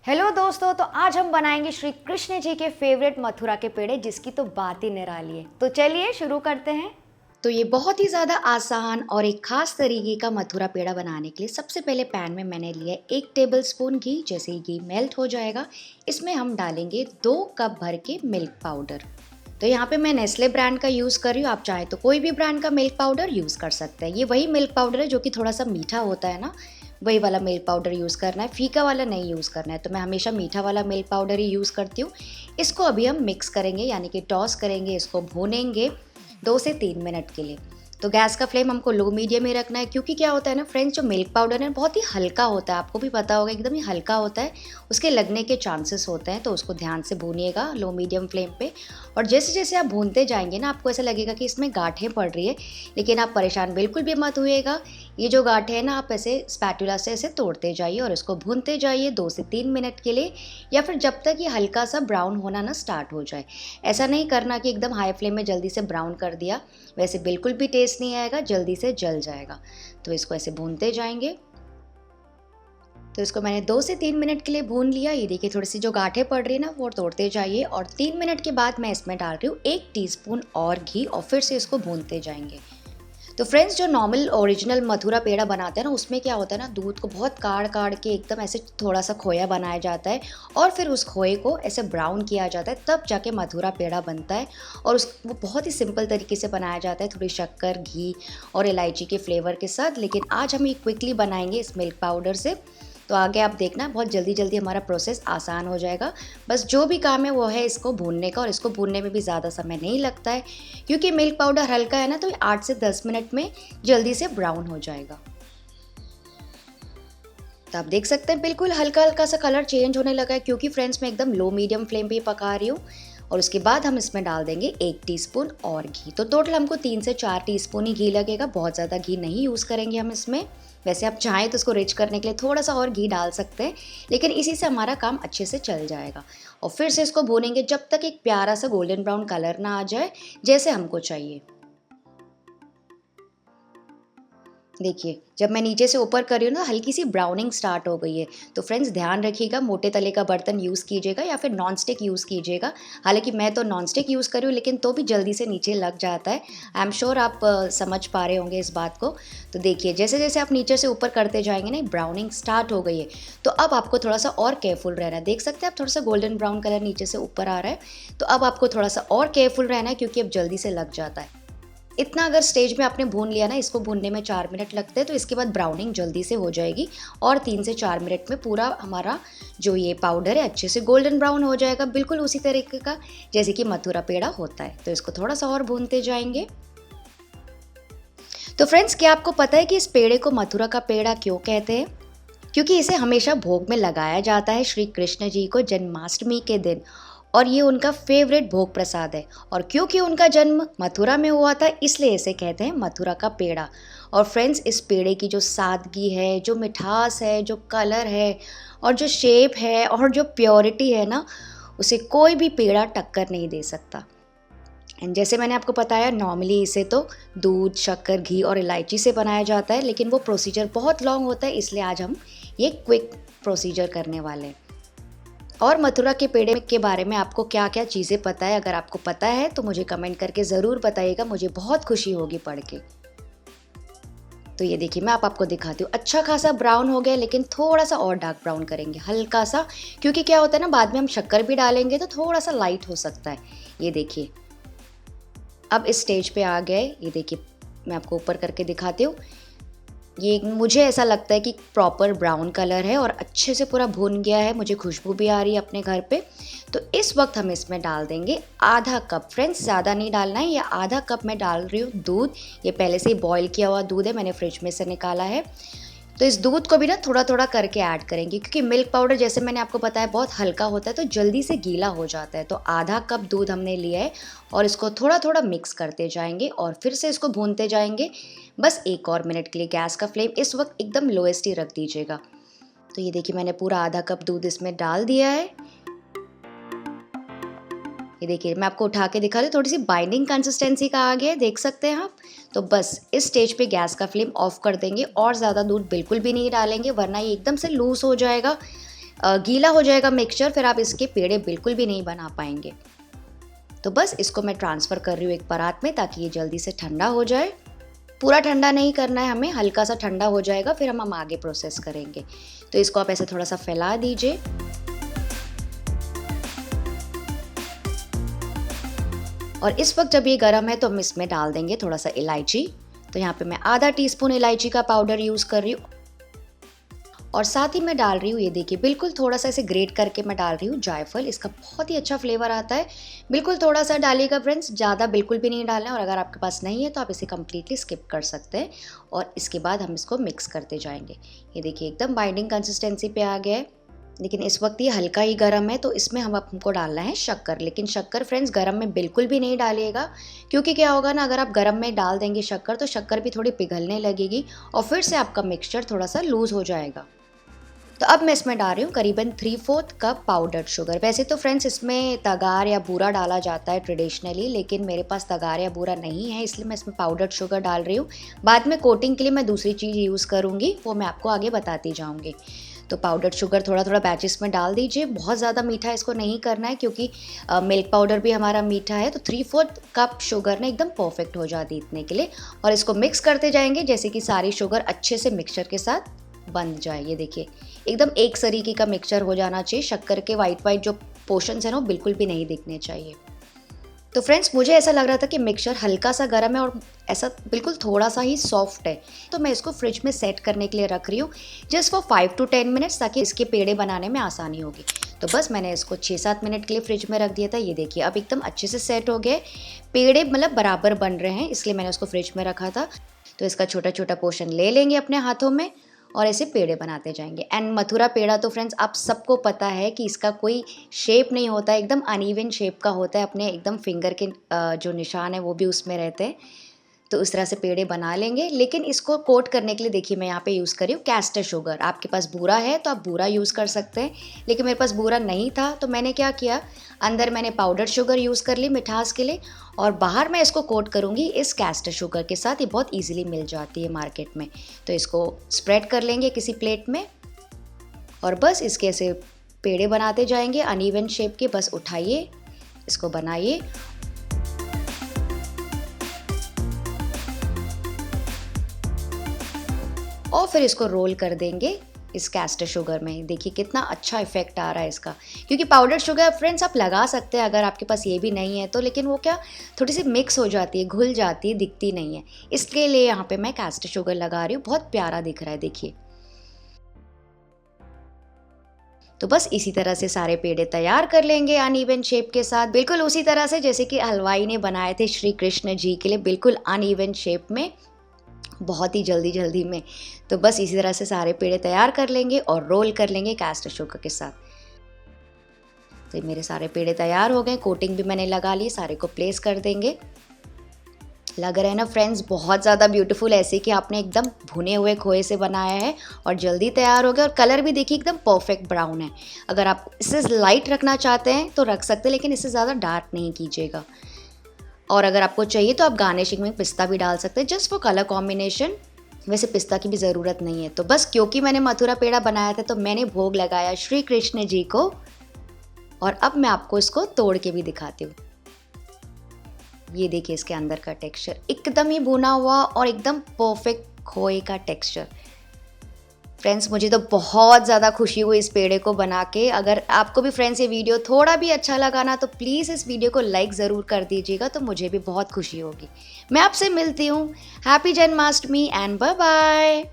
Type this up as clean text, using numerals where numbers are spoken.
Hello दोस्तों, तो आज हम बनाएंगे श्री कृष्ण जी के फेवरेट मथुरा के पेड़े, जिसकी तो बात ही निराली है। तो चलिए शुरू करते हैं। तो ये बहुत ही ज़्यादा आसान और एक खास तरीके का मथुरा पेड़ा बनाने के लिए सबसे पहले पैन में मैंने लिया 1 टेबलस्पून घी। जैसे ही घी मेल्ट हो जाएगा, इसमें हम डालेंगे 2 कप भर के मिल्क पाउडर। तो यहाँ पे मैं नेस्ले ब्रांड का यूज़ कर रही हूँ, आप चाहें तो कोई भी ब्रांड का मिल्क पाउडर यूज़ कर सकते हैं। ये वही मिल्क पाउडर है जो कि थोड़ा सा मीठा होता है ना, वही वाला मिल्क पाउडर यूज़ करना है, फीका वाला नहीं यूज़ करना है। तो मैं हमेशा मीठा वाला मिल्क पाउडर ही यूज़ करती हूँ। इसको अभी हम मिक्स करेंगे, यानी कि टॉस करेंगे, इसको भूनेंगे 2 से 3 मिनट के लिए। तो गैस का फ्लेम हमको लो मीडियम में रखना है, क्योंकि क्या होता है ना फ्रेंड्स, जो मिल्क पाउडर है बहुत ही हल्का होता है, आपको भी पता होगा, एकदम ही हल्का होता है, उसके लगने के चांसेस होते हैं। तो उसको ध्यान से भूनिएगा लो मीडियम फ्लेम पे। और जैसे जैसे आप भूनते जाएंगे ना, आपको ऐसा लगेगा कि इसमें गांठें पड़ रही है, लेकिन आप परेशान बिल्कुल भी मत होइएगा। ये जो गांठें हैं ना, आप ऐसे स्पैटुला से ऐसे तोड़ते जाइए और इसको भूनते जाइए 2 से 3 मिनट के लिए, या फिर जब तक ये हल्का सा ब्राउन होना ना स्टार्ट हो जाए। ऐसा नहीं करना कि एकदम हाई फ्लेम में जल्दी से ब्राउन कर दिया, वैसे बिल्कुल भी टेस्ट नहीं आएगा, जल्दी से जल जाएगा। तो इसको ऐसे भूनते जाएंगे। तो इसको मैंने 2 से 3 मिनट के लिए भून लिया। ये देखिए थोड़ी सी जो गांठें पड़ रही है ना, वो तोड़ते जाइए। और 3 मिनट के बाद मैं इसमें डाल रही हूँ 1 टीस्पून और घी, और फिर से इसको भूनते जाएंगे। तो फ्रेंड्स, जो नॉर्मल ओरिजिनल मथुरा पेड़ा बनाते हैं ना, उसमें क्या होता है ना, दूध को बहुत काढ़ काढ़ के एकदम ऐसे थोड़ा सा खोया बनाया जाता है, और फिर उस खोए को ऐसे ब्राउन किया जाता है, तब जाके मथुरा पेड़ा बनता है। और वो बहुत ही सिंपल तरीके से बनाया जाता है, थोड़ी शक्कर, घी और इलायची के फ्लेवर के साथ। लेकिन आज हम ये क्विकली बनाएंगे इस मिल्क पाउडर से। तो आगे आप देखना, बहुत जल्दी जल्दी हमारा प्रोसेस आसान हो जाएगा। बस जो भी काम है वो है इसको भूनने का, और इसको भूनने में भी ज़्यादा समय नहीं लगता है, क्योंकि मिल्क पाउडर हल्का है ना, तो 8 से 10 मिनट में जल्दी से ब्राउन हो जाएगा। तो आप देख सकते हैं बिल्कुल हल्का हल्का सा कलर चेंज होने लगा है, क्योंकि फ्रेंड्स मैं एकदम लो मीडियम फ्लेम पे ही पका रही हूँ। और उसके बाद हम इसमें डाल देंगे 1 टीस्पून और घी। तो टोटल हमको 3 से 4 टीस्पून ही घी लगेगा, बहुत ज़्यादा घी नहीं यूज़ करेंगे हम इसमें। वैसे आप चाहें तो इसको रिच करने के लिए थोड़ा सा और घी डाल सकते हैं, लेकिन इसी से हमारा काम अच्छे से चल जाएगा। और फिर से इसको भूनेंगे जब तक एक प्यारा सा गोल्डन ब्राउन कलर ना आ जाए, जैसे हमको चाहिए। देखिए जब मैं नीचे से ऊपर कर रही हूँ ना, हल्की सी ब्राउनिंग स्टार्ट हो गई है। तो फ्रेंड्स ध्यान रखिएगा, मोटे तले का बर्तन यूज़ कीजिएगा या फिर नॉन स्टिक यूज़ कीजिएगा। हालांकि मैं तो नॉन स्टिक यूज़ कर रही हूँ, लेकिन तो भी जल्दी से नीचे लग जाता है। आई एम श्योर आप समझ पा रहे होंगे इस बात को। तो देखिए जैसे जैसे आप नीचे से ऊपर करते जाएंगे ना, ब्राउनिंग स्टार्ट हो गई है। तो अब आपको थोड़ा सा और केयरफुल रहना है। देख सकते हैं आप, थोड़ा सा गोल्डन ब्राउन कलर नीचे से ऊपर आ रहा है। तो अब आपको थोड़ा सा और केयरफुल रहना है, क्योंकि अब जल्दी से लग जाता है। इतना अगर स्टेज में आपने भून लिया ना, इसको भूनने में 4 मिनट लगते हैं, तो इसके बाद ब्राउनिंग जल्दी से हो जाएगी, और 3 से 4 मिनट में पूरा हमारा जो ये पाउडर है अच्छे से गोल्डन ब्राउन हो जाएगा, बिल्कुल उसी तरीके का जैसे कि मथुरा पेड़ा होता है। तो इसको थोड़ा सा और भूनते जाएंगे। तो फ्रेंड्स, क्या आपको पता है कि इस पेड़े को मथुरा का पेड़ा क्यों कहते हैं? क्योंकि इसे हमेशा भोग में लगाया जाता है श्री कृष्ण जी को जन्माष्टमी के दिन, और ये उनका फेवरेट भोग प्रसाद है। और क्योंकि उनका जन्म मथुरा में हुआ था, इसलिए इसे कहते हैं मथुरा का पेड़ा। और फ्रेंड्स, इस पेड़े की जो सादगी है, जो मिठास है, जो कलर है, और जो शेप है, और जो प्योरिटी है ना, उसे कोई भी पेड़ा टक्कर नहीं दे सकता। एंड जैसे मैंने आपको बताया, नॉर्मली इसे तो दूध, शक्कर, घी और इलायची से बनाया जाता है, लेकिन वो प्रोसीजर बहुत लॉन्ग होता है, इसलिए आज हम ये क्विक प्रोसीजर करने वाले हैं। और मथुरा के पेड़े के बारे में आपको क्या क्या चीज़ें पता है? अगर आपको पता है तो मुझे कमेंट करके ज़रूर बताइएगा, मुझे बहुत खुशी होगी पढ़ के। तो ये देखिए मैं आपको दिखाती हूँ, अच्छा खासा ब्राउन हो गया, लेकिन थोड़ा सा और डार्क ब्राउन करेंगे, हल्का सा, क्योंकि क्या होता है ना, बाद में हम शक्कर भी डालेंगे तो थोड़ा सा लाइट हो सकता है। ये देखिए अब इस स्टेज पे आ गए। ये देखिए मैं आपको ऊपर करके दिखाती हूँ। ये मुझे ऐसा लगता है कि प्रॉपर ब्राउन कलर है और अच्छे से पूरा भून गया है, मुझे खुशबू भी आ रही है अपने घर पे। तो इस वक्त हम इसमें डाल देंगे आधा कप, फ्रेंड्स ज़्यादा नहीं डालना है, ये आधा कप मैं डाल रही हूँ दूध। ये पहले से ही बॉईल किया हुआ दूध है, मैंने फ्रिज में से निकाला है। तो इस दूध को भी ना थोड़ा थोड़ा करके ऐड करेंगे, क्योंकि मिल्क पाउडर जैसे मैंने आपको बताया बहुत हल्का होता है, तो जल्दी से गीला हो जाता है। तो आधा कप दूध हमने लिया है, और इसको थोड़ा थोड़ा मिक्स करते जाएंगे, और फिर से इसको भूनते जाएंगे बस 1 और मिनट के लिए। गैस का फ्लेम इस वक्त एकदम लोएस्ट ही रख दीजिएगा। तो ये देखिए मैंने पूरा आधा कप दूध इसमें डाल दिया है। ये देखिए मैं आपको उठा के दिखा रही हूँ, थोड़ी सी बाइंडिंग कंसिस्टेंसी का आ गया है, देख सकते हैं आप। तो बस इस स्टेज पे गैस का फ्लेम ऑफ कर देंगे, और ज़्यादा दूध बिल्कुल भी नहीं डालेंगे, वरना ये एकदम से लूज़ हो जाएगा। गीला हो जाएगा मिक्सचर, फिर आप इसके पेड़े बिल्कुल भी नहीं बना पाएंगे। तो बस इसको मैं ट्रांसफ़र कर रही हूँ एक परात में, ताकि ये जल्दी से ठंडा हो जाए। पूरा ठंडा नहीं करना है हमें, हल्का सा ठंडा हो जाएगा फिर हम आगे प्रोसेस करेंगे। तो इसको आप ऐसे थोड़ा सा फैला दीजिए। और इस वक्त जब ये गर्म है तो हम इसमें डाल देंगे थोड़ा सा इलायची। तो यहाँ पे मैं आधा टीस्पून इलायची का पाउडर यूज़ कर रही हूँ। और साथ ही मैं डाल रही हूँ, ये देखिए बिल्कुल थोड़ा सा इसे ग्रेट करके मैं डाल रही हूँ जायफल। इसका बहुत ही अच्छा फ्लेवर आता है। बिल्कुल थोड़ा सा डालिएगा फ्रेंड्स, ज़्यादा बिल्कुल भी नहीं डालना है। और अगर आपके पास नहीं है तो आप इसे कम्प्लीटली स्किप कर सकते हैं। और इसके बाद हम इसको मिक्स करते जाएंगे। ये देखिए एकदम बाइंडिंग कंसिस्टेंसी पे आ गया है। लेकिन इस वक्त ये हल्का ही गर्म है, तो इसमें हमको डालना है शक्कर। लेकिन शक्कर फ्रेंड्स गर्म में बिल्कुल भी नहीं डालिएगा, क्योंकि क्या होगा ना, अगर आप गर्म में डाल देंगे शक्कर तो शक्कर भी थोड़ी पिघलने लगेगी और फिर से आपका मिक्सचर थोड़ा सा लूज़ हो जाएगा। तो अब मैं इसमें डाल रही हूँ करीबन 3/4 कप पाउडर्ड शुगर। वैसे तो फ्रेंड्स इसमें तगार या बूरा डाला जाता है ट्रेडिशनली, लेकिन मेरे पास तगार या बूरा नहीं है, इसलिए मैं इसमें पाउडर्ड शुगर डाल रही हूँ। बाद में कोटिंग के लिए मैं दूसरी चीज़ यूज़ करूँगी, वो मैं आपको आगे बताती जाऊँगी। तो पाउडर्ड शुगर थोड़ा थोड़ा बैचेस में डाल दीजिए। बहुत ज़्यादा मीठा इसको नहीं करना है, क्योंकि मिल्क पाउडर भी हमारा मीठा है। तो 3/4 कप शुगर ने एकदम परफेक्ट हो जाती है इतने के लिए। और इसको मिक्स करते जाएंगे जैसे कि सारी शुगर अच्छे से मिक्सचर के साथ बंध जाए। ये देखिए एकदम एक सरीके का मिक्सचर हो जाना चाहिए। शक्कर के वाइट जो पोर्शंस हैं ना, वो बिल्कुल भी नहीं दिखने चाहिए। तो फ्रेंड्स मुझे ऐसा लग रहा था कि मिक्सचर हल्का सा गर्म है और ऐसा बिल्कुल थोड़ा सा ही सॉफ्ट है, तो मैं इसको फ्रिज में सेट करने के लिए रख रही हूँ जस्ट फॉर 5 to 10 मिनट्स, ताकि इसके पेड़े बनाने में आसानी होगी। तो बस मैंने इसको 6-7 मिनट के लिए फ्रिज में रख दिया था। ये देखिए अब एकदम अच्छे से सेट हो गए, पेड़े मतलब बराबर बन रहे हैं, इसलिए मैंने उसको फ्रिज में रखा था। तो इसका छोटा छोटा पोर्शन ले लेंगे अपने हाथों में और ऐसे पेड़े बनाते जाएंगे। एंड मथुरा पेड़ा तो फ्रेंड्स आप सबको पता है कि इसका कोई शेप नहीं होता है, एकदम अनइवन शेप का होता है। अपने एकदम फिंगर के जो निशान है वो भी उसमें रहते हैं। तो उस तरह से पेड़े बना लेंगे। लेकिन इसको कोट करने के लिए देखिए मैं यहाँ पे यूज़ कर रही हूँ कैस्टर शुगर। आपके पास बूरा है तो आप बूरा यूज़ कर सकते हैं, लेकिन मेरे पास बूरा नहीं था तो मैंने क्या किया, अंदर मैंने पाउडर शुगर यूज़ कर ली मिठास के लिए, और बाहर मैं इसको कोट करूँगी इस कैस्टर शुगर के साथ। ये बहुत ईजिली मिल जाती है मार्केट में। तो इसको स्प्रेड कर लेंगे किसी प्लेट में और बस इसके ऐसे पेड़े बनाते जाएंगे अनइवन शेप के। बस उठाइए, इसको बनाइए और फिर इसको रोल कर देंगे इस कैस्टर शुगर में। देखिए कितना अच्छा इफेक्ट आ रहा है इसका, क्योंकि पाउडर शुगर फ्रेंड्स आप लगा सकते हैं अगर आपके पास ये भी नहीं है तो, लेकिन वो क्या थोड़ी सी मिक्स हो जाती है, घुल जाती है, दिखती नहीं है। इसके लिए यहाँ पे मैं कैस्टर शुगर लगा रही हूँ। बहुत प्यारा दिख रहा है देखिए। तो बस इसी तरह से सारे पेड़े तैयार कर लेंगे अनइवन शेप के साथ, बिल्कुल उसी तरह से जैसे कि हलवाई ने बनाए थे श्री कृष्ण जी के लिए, बिल्कुल अनइवन शेप में, बहुत ही जल्दी में। तो बस इसी तरह से सारे पेड़े तैयार कर लेंगे और रोल कर लेंगे कैस्टर शुगर के साथ। तो मेरे सारे पेड़े तैयार हो गए, कोटिंग भी मैंने लगा ली, सारे को प्लेस कर देंगे। लग रहा है ना फ्रेंड्स बहुत ज़्यादा ब्यूटीफुल, ऐसे कि आपने एकदम भुने हुए खोए से बनाया है और जल्दी तैयार हो गया। और कलर भी देखिए एकदम परफेक्ट ब्राउन है। अगर आप इसे लाइट रखना चाहते हैं तो रख सकते हैं, लेकिन इसे ज़्यादा डार्क नहीं कीजिएगा। और अगर आपको चाहिए तो आप गार्निशिंग में पिस्ता भी डाल सकते हैं जस्ट फॉर कलर कॉम्बिनेशन। वैसे पिस्ता की भी ज़रूरत नहीं है। तो बस क्योंकि मैंने मथुरा पेड़ा बनाया था तो मैंने भोग लगाया श्री कृष्ण जी को। और अब मैं आपको इसको तोड़ के भी दिखाती हूँ। ये देखिए इसके अंदर का टेक्सचर एकदम ही भुना हुआ और एकदम परफेक्ट खोए का टेक्सचर। फ्रेंड्स मुझे तो बहुत ज़्यादा खुशी हुई इस पेड़े को बना के। अगर आपको भी फ्रेंड्स ये वीडियो थोड़ा भी अच्छा लगा ना तो प्लीज़ इस वीडियो को लाइक ज़रूर कर दीजिएगा, तो मुझे भी बहुत खुशी होगी। मैं आपसे मिलती हूँ। Happy Janmashtami and bye bye.